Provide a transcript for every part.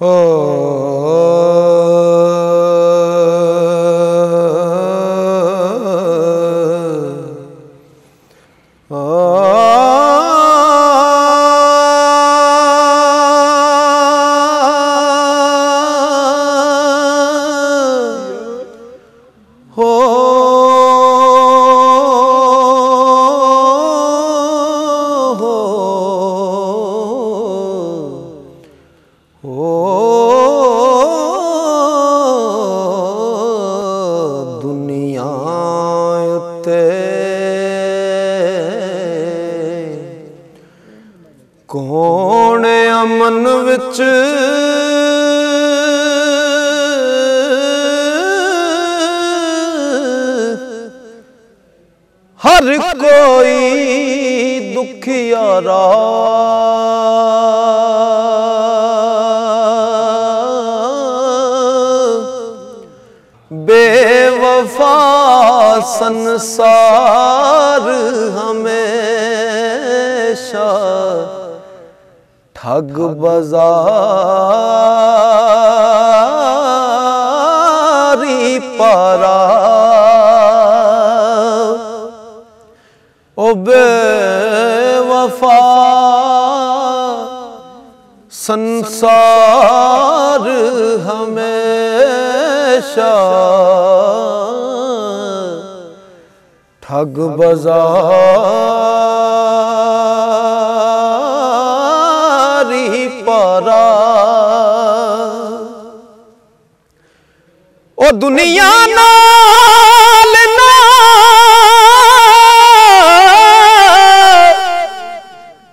हो दुनिया उत्ते कौन अमन विच हर कोई दुखियारा बेवफा संसार हमेशा ठग बाजारी पारा ओ बेवफा संसार हमेशा ठग बाजारी पारा ओ दुनिया नाल ना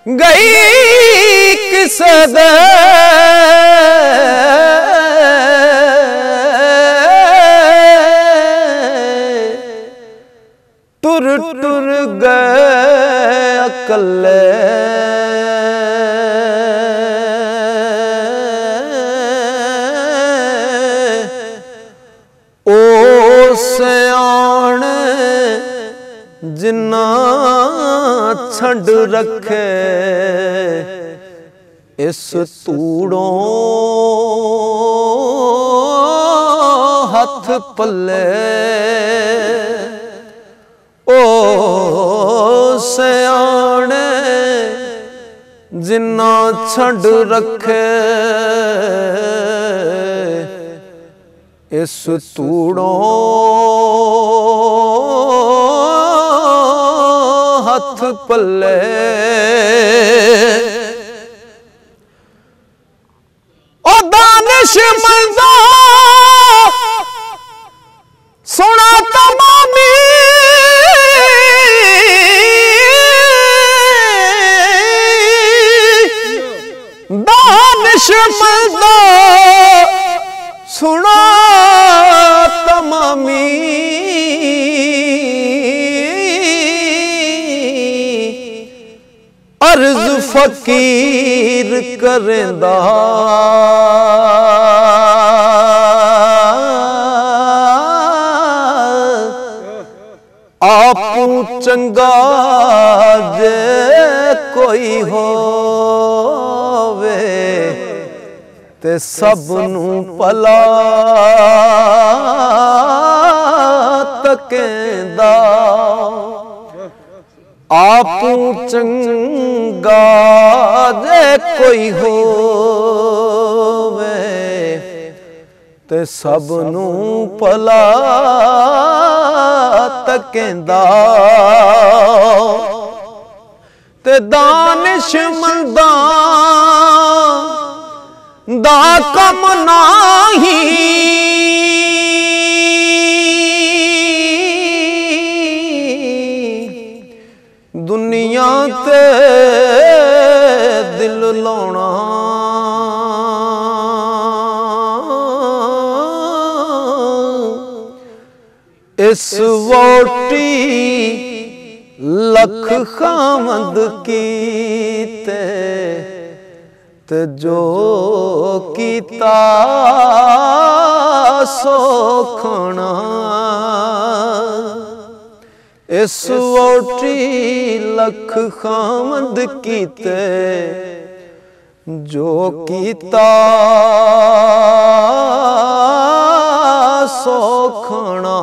गई किसे दे टुर टुर गए अकले ओ सियाणे जिन्ना छड़ रखे इस तूड़ों हथ पल्ले ओ सियाणे जिन्ना छड़ रखे इस तूड़ों हथ पल्ले ओ दानिशमंदा सुना तमामी दानिशमंदा सुना तमामी अर्ज फकीर करेंदा आपू चंगा जे कोई होवे ते सबनू भला तकेंदा आपू चंगा जे कोई होवे ते सबनू भला तकेंदा ते दानिशमंदा दा कम नाही दुनिया ते दिल लाउणा इस वोटी लख खामद कीते ते जो कीता सो खाना इस वोटी लख खामद कीते जो कीता सो खाना